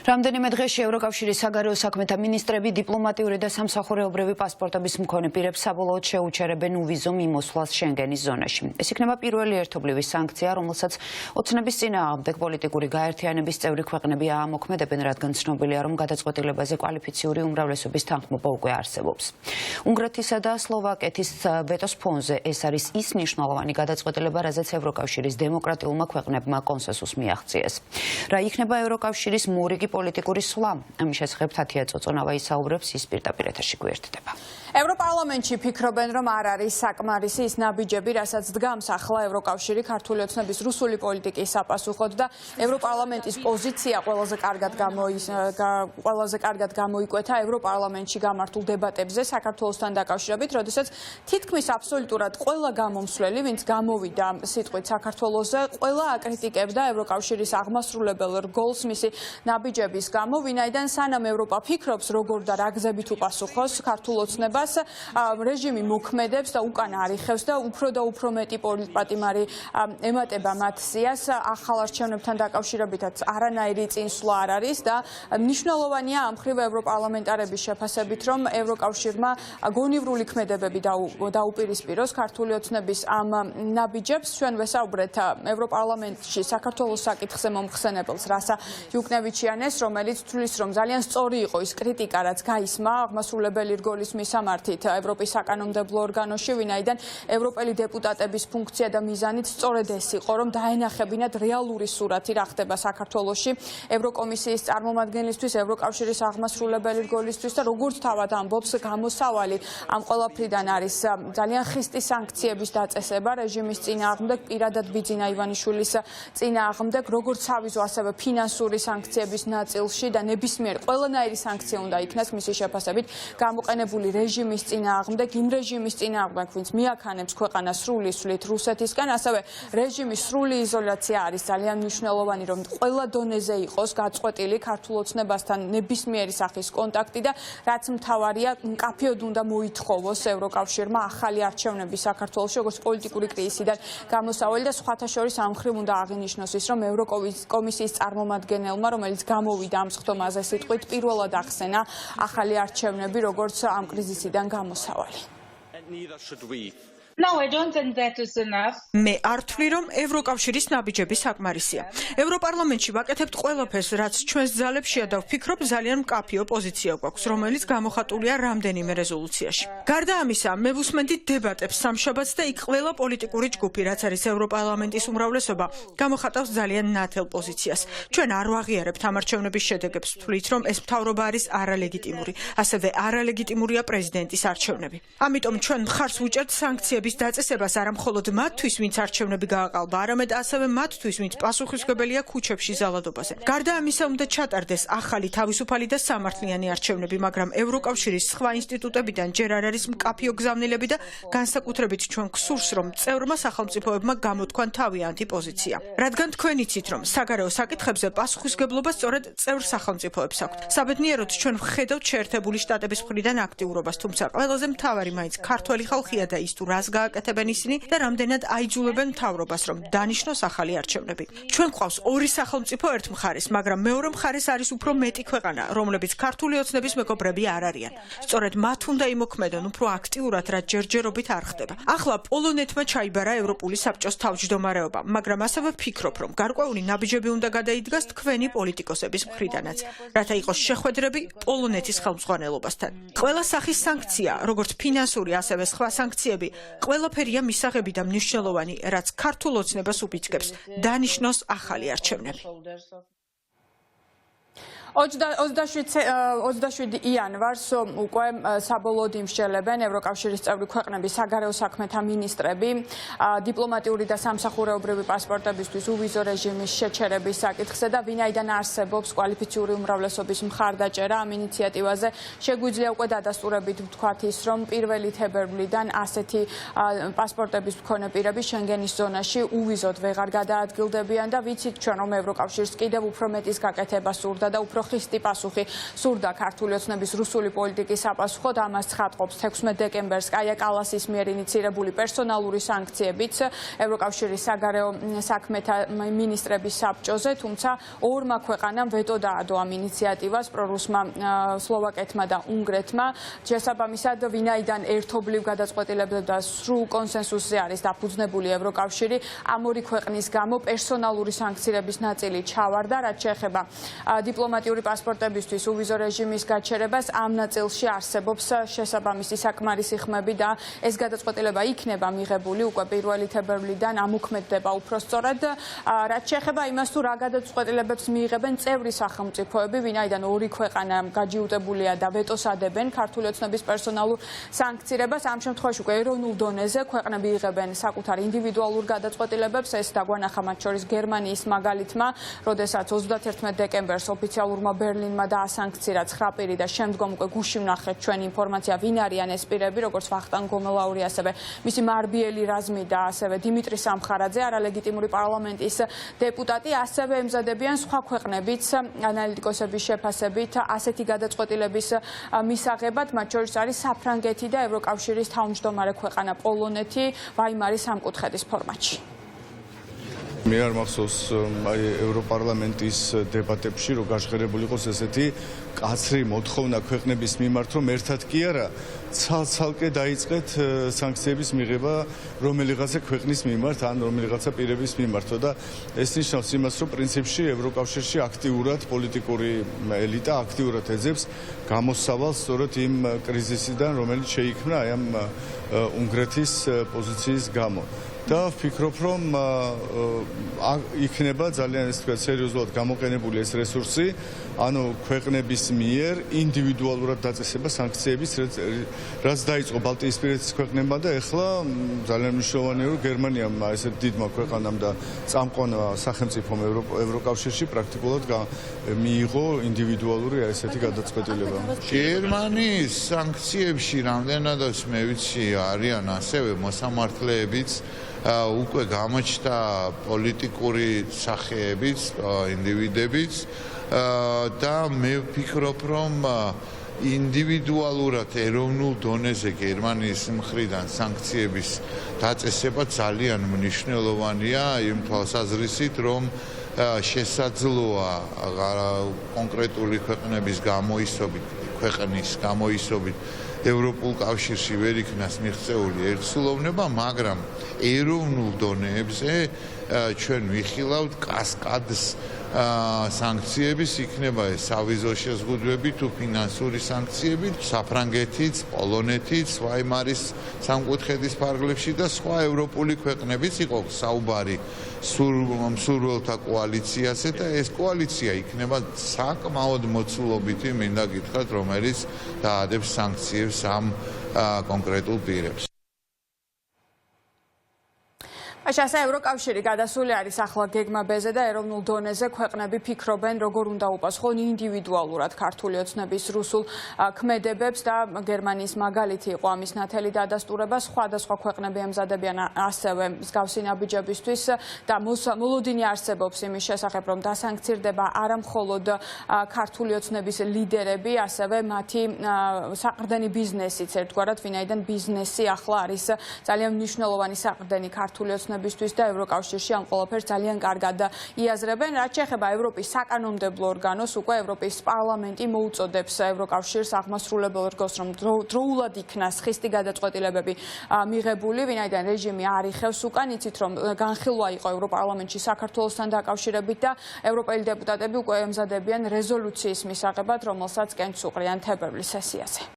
რამდენიმე დღეში ევროკავშირის საგარეო საქმეთა მინისტრები დიპლომატიური და სამსახურეობრივი პასპორტების მქონე პირებს საბოლოოდ შეუჩერებენ უვიზო მიმოსვლას შენგენის ზონაში. ეს იქნება პირველი ერთობლივი სანქცია, რომელსაც ოცნების წინააღმდეგ პოლიტიკური გაერთიანების წევრი ქვეყნები აამოქმედებენ, რადგან ცნობილია, რომ გადაწყვეტილებაზე კვალიფიციური უმრავლესობის თანხმობა უკვე არსებობს. უნგრეთისა და სლოვაკეთის ვეტოს ფონზე ეს არის ის მნიშვნელოვანი გადაწყვეტილება, რაზეც ევროკავშირის დემოკრატიულმა ქვეყნებმა კონსენსუსს მიაღწიეს. რა იქნება ევროკავშირის მორიგი პოლიტიკური სვლა? ამის შესახებ თათია წოწონავა ისაუბრებს, ის პირდაპირ ეთერში გვერდდება. ევროპარლამენტში ფიქრობენ, რომ არ არის საკმარისი ის ნაბიჯები, რასაც დგამს ახლა ევროკავშირი ქართული ოცნების რუსული პოლიტიკის საპასუხოდ და ევროპარლამენტის პოზიცია ყველაზე კარგად გამოიკვეთა ევროპარლამენტში გამართულ დებატებზე საქართველოსთან დაკავშირებით, როდესაც თითქმის აბსოლუტურად ყველა გამომსვლელი, ვინც გამოვიდა სიტყვით საქართველოზე, ყველა აკრიტიკებდა ევროკავშირის აღმასრულებელ რგოლს მისი ნაბიჯების გამო, ვინაიდან სანამ ევროპა ფიქრობს, როგორ და რა გზებით უპასუხოს ქართულ ოცნებას, რეჟიმი მოქმედებს და უკან არიხევს და უფრო და უფრო მეტი პატიმარი ემატება მათ სიას. ახალ არჩევნებთან დაკავშირებითაც არანაირი წინსვლა არ არის და მნიშვნელოვანია ამ მხრივ ევროპარლამენტარების შეფასებით, რომ ევროკავშირმა გონივრული ქმედებები დაუპირისპიროს ქართული ოცნების ამ ნაბიჯებს. ჩვენ ვესაუბრეთ ევროპარლამენტში საქართველოს საკითხზე მომხსენებელს რასა იუკნევიჩიანეს, რომელიც თვლის, რომ ძალიან სწორი იყო ის კრიტიკა, რაც გაისმა აღმასრულებელი რგოლის მისამართით ევროპის საკანონმდებლო ორგანოში, ვინაიდან ევროპელი დეპუტატების ფუნქცია და მიზანით სწორედ ეს იყო, რომ დაენახებინათ რეალური სურათი რა ხდება საქართველოში ევროკომისიის წარმომადგენლისთვის, ევროკავშირის აღმასრულებელი რგოლისთვის და როგორც თავად ამბობს, გამოსავალი ამ ყველაფრიდან არის ძალიან ხისტი სანქციების დაწესება რეჟიმის წინააღმდეგ, პირადად ბიძინა ივანიშვილის წინააღმდეგ, როგორც სავიზო, ასევე ფინანსური სანქციების ნაწილში და ნებისმიერ ყველანაირი სანქცია უნდა იქნას მისი შეფასებით გამოყენებული რეჟიმის წინააღმდეგ, იმ რეჟიმის წინააღმდეგ, ვინც მიაქანებს ქვეყანას სრული სვლით რუსეთისგან, ასევე რეჟიმის სრული იზოლაცია არის ძალიან მნიშვნელოვანი, რომ ყველა დონეზე იყოს გაწყვეტილი ქართულ ოცნებასთან ნებისმიერი სახის კონტაქტი და რაც მთავარია, მკაფიოდ უნდა მოითხოვოს ევროკავშირმა ახალი არჩევნები საქართველოში, როგორც პოლიტიკური კრიზისიდან გამოსავალი და სხვათა შორის ამ მხრივ უნდა აღინიშნოს ის, რომ ევროკომისიის წარმომადგენელმა, რომელიც გამოვიდა ამ სხდომაზე სიტყვით, პირველად ახსენა ახალი არჩევნები, როგორც ამ კრიზისიდან გამოსავალი. No, I don't think that is enough. მე არ ვთვლი, რომ ევროკავშირის ნაბიჯები საკმარისია. ევროპარლამენტში ვაკეთებთ ყველაფერს, რაც ჩვენს ძალებშია და ვფიქრობ, ძალიან მკაფიო პოზიცია გვაქვს, რომელიც გამოხატულია რამდენიმე რეზოლუციაში. გარდა ამისა, მე ვუსმენდით დებატებს სამშაბათს და იქ ყველა პოლიტიკური ჯგუფი, რაც არის ევროპარლამენტის უმრავლესობა, გამოხატავს ძალიან ნათელ პოზიციას. ჩვენ არ ვაღიარებთ ამ არჩევნების შედეგებს, ვთვლით, რომ ეს მთავრობა არის არალეგიტიმური, ასევე არალეგიტიმურია პრეზიდენტის არჩევნები. ამიტომ ჩვენ მხარს ვუჭერთ სანქციების დაწესებას არა მხოლოდ მათთვის, ვინც არჩევნები გააყალბა, არამედ ასევე მათთვის, ვინც პასუხისმგებელია ქუჩებში ზალადობაზე. გარდა ამისა, უნდა ჩატარდეს ახალი თავისუფალი და სამართლიანი არჩევნები, მაგრამ ევროკავშირის სხვა ინსტიტუტებიდან ჯერ არ არის მკაფიო გზავნილები და განსაკუთრებით ჩვენ გსურს, რომ წევრმა სახელმწიფოებმა გამოთქვან თავიანთი პოზიცია. რადგან თქვენ იცით, რომ საგარეო საკითხებზე პასუხისმგებლობა სწორედ წევრ სახელმწიფოებს აქვთ. საბედნიეროდ ჩვენ ვხედავთ შეერთებული შტატების მხრიდან აქტიურობას, თუმცა ყველაზე მთავარი მაინც ქართველი ხალხია და ის თუ რას გააკეთებენ ისინი და რამდენად აიძულებენ მთავრობას, რომ დანიშნოს ახალი არჩევნები. ჩვენ გვყავს ორი სახელმწიფო ერთ მხარეს, მაგრამ მეორე მხარეს არის უფრო მეტი ქვეყანა, რომლებიც ქართული ოცნების მეკობრები არ არიან. სწორედ მათ უნდა იმოქმედონ უფრო აქტიურად, რაც ჯერჯერობით არ ხდება. ახლა პოლონეთმა ჩაიბარა ევროპული საბჭოს თავმჯდომარეობა, მაგრამ ასევე ვფიქრობ, რომ გარკვეული ნაბიჯები უნდა გადაიდგას თქვენი პოლიტიკოსების მხრიდანაც, რათა იყოს შეხვედრები პოლონეთის ხელმძღვანელობასთან. ყველა სახის სანქცია, როგორც ფინანსური, ასევე სხვა სანქციები, ყველაფერია მისაღები და მნიშვნელოვანი, რაც ქართულ ოცნებას უბიძგებს, დანიშნოს ახალი არჩევნები. 27 იანვარს უკვე საბოლოოდ იმსჯელებენ ევროკავშირის წევრი ქვეყნების საგარეო საქმეთა მინისტრები დიპლომატიური და სამსახურეობრივი პასპორტებისთვის უვიზო რეჟიმის შეჩერების საკითხზე და ვინაიდან არსებობს კვალიფიციური უმრავლესობის მხარდაჭერა ამ ინიციატივაზე, შეგვიძლია უკვე დადასტურებით ვთქვათ ის, რომ 1 თებერვლიდან ასეთი პასპორტების მქონე პირები შენგენის ზონაში უვიზოდ ვეღარ გადაადგილდებიან და ვიცით ჩვენ, რომ ევროკავშირს კიდევ უფრო მეტის გაკეთება სურდა და უფრო რომ ხისტი პასუხი სურდა ქართული ოცნების რუსული პოლიტიკის საპასუხოდ. ამას ცხადყოფს 16 დეკემბერს კაია კალასის მიერ ინიცირებული პერსონალური სანქციებიც ევროკავშირის საგარეო საქმეთა მინისტრების საბჭოზე, თუმცა ორმა ქვეყანამ ვეტო დაადო ამ ინიციატივას პრორუსმა სლოვაკეთმა და უნგრეთმა. შესაბამისად, ვინაიდან ერთობლივ გადაწყვეტილებებზე და სრულ კონსენსუსზე არის დაფუძნებული ევროკავშირი, ამ ორი ქვეყნის გამო პერსონალური სანქციების ნაწილი ჩავარდა, რაც შეეხება დიპლომატიური პასპორტებისთვის უვიზო რეჟიმის გაჩერებას. ამ ნაწილში არსებობს შესაბამისი საკმარისი ხმები და ეს გადაწყვეტილება იქნება მიღებული უკვე 1 თებერვლიდან ამოქმედდება უпроსწორად. რაც შეეხება იმას, თუ რა გადაწყვეტილებებს მიიღებენ წევრი სახელმწიფოები, ვინაიდან ორი ქვეყანა გაჯიუტებულია და ვეტოს ადებენ ქართული ოცნების პერსონალურ სანქციებას, ამ შემთხვევაში უკვე ეროვნულ დონეზე ქვეყნები იღებენ საკუთარ ინდივიდუალურ გადაწყვეტილებებს. ეს დაგვანახა მათ შორის გერმანიის მაგალითმა, როდესაც 31 დეკემბერს ოფიციალურმა ბერლინმა დაასანქცია 9 პირი და შემდგომ უკვე გუში ვნახეთ ჩვენ ინფორმაცია, ვინ არიან ეს პირები, როგორც ვახტანგ გომელაური, ასევე მისი მარბიელი რაზმი და ასევე დიმიტრი სამხარაძე, არალეგიტიმური პარლამენტის დეპუტატი, ასევე ემზადებიან სხვა ქვეყნებიც ანალიტიკოსების შეფასებით ასეთი გადაწყვეტილების მისაღებად, მათ შორის არის საფრანგეთი და ევროკავშირის თავმჯდომარე ქვეყანა პოლონეთი ვაიმარის სამკუთხედის ფორმატში. მე არ მახსოვს ევროპარლამენტის დებატებში რომ გაჟღერებული იყოს ესეთი კაცრი მოთხოვნა ქვეყნების მიმართ, რომ ერთად კი არა ცალ-ცალკე დაიწყეთ სანქციების მიღება რომელიღაცა ქვეყნის მიმართ ან რომელიღაცა პირების მიმართო და ეს ნიშნავს იმას, რომ პრინციპში ევროკავშირში აქტიურად პოლიტიკური ელიტა აქტიურად ეძებს გამოსავალს სწორედ იმ კრიზისიდან, რომელიც შეიქმნა აი ამ უნგრეთის პოზიციის გამო. და ვფიქრობ, რომ იქნება ძალიან ეს თქვა სერიოზულად გამოყენებული ეს რესურსი, ანუ ქვეყნების მიერ ინდივიდუალურად დაწესება სანქციების, რაც დაიწყო ბალტიისპირეთის ქვეყნებმა და ეხლა ძალიან მნიშვნელოვანია, რომ გერმანიამ ესეთ დიდმა ქვეყანამ და წამყვან სახელმწიფომ ევროკავშირში პრაქტიკულად მიიღო ინდივიდუალური ესეთი გადაწყვეტილება. გერმანიის სანქციებში რამდენადაც მე ვიცი არიან ასევე მოსამართლეებიც უკვე გამოჩნდა პოლიტიკური სახეებიც, ინდივიდებიც და მე ვფიქრობ, რომ ინდივიდუალურად ეროვნულ დონეზე გერმანიის მხრიდან სანქციების დაწესება ძალიან მნიშვნელოვანია იმ თვალსაზრისით, რომ შესაძლოა კონკრეტული ქვეყნის გამოისობით ევროპულ კავშირში ვერ იქნას მიღწეული ერთსულოვნება, მაგრამ ეროვნულ დონეებზე ჩვენ ვიხილავთ კასკადს სანქციების, იქნება ეს სავიზო შეზღუდვები თუ ფინანსური სანქციები, საფრანგეთიც, პოლონეთიც, ვაიმარის სამკუთხედის ფარგლებში და სხვა ევროპული ქვეყნებიც იყო საუბარი მსურველთა კოალიციაზე და ეს კოალიცია იქნება საკმაოდ მოცულობითი, მინდა გითხრათ, რომელიც დაადებს სანქციებს ამ კონკრეტულ პირებს. ასე ევროკავშირი გადასული არის ახლა გეგმაბეზე და ეროვნულ დონეზე ქვეყნები ფიქრობენ, როგორ უნდა უპასუხონ ინდივიდუალურად ქართული ოცნების რუსულ ქმედებებს და გერმანიის მაგალითი იყო ამის ნათელი დადასტურება. სხვადასხვა ქვეყნები ემზადებიან ასევე მსგავსი ნაბიჯებისთვის და მოლოდინი არსებობს იმის შესახებ, რომ დასანქცირდება არა მხოლოდ ქართული ოცნების ლიდერები, ასევე მათი საყრდენი ბიზნესიც ერთგვარად, ვინაიდან ბიზნესი ახლა არის ძალიან მნიშვნელოვანი საყრდენი ქართული ოცნების და ევროკავშირში ამ ყველაფერს ძალიან კარგად იაზრებენ. რაც შეეხება ევროპის საკანონმდებლო ორგანოს, უკვე ევროპის პარლამენტი მოუწოდებს ევროკავშირს აღმასრულებელ ორგანოს, რომ დროულად იქნას ხისტი გადაწყვეტილებები მიღებული, ვინაიდან რეჟიმი არ იხევს უკან, იცით რომ განხილვა იყო ევროპარლამენტში საქართველოსთან დაკავშირებით და ევროპელი დეპუტატები უკვე ემზადებიან რეზოლუციის მისაღებად, რომელსაც კენჭს უყრიან თებერვლის სესიაზე.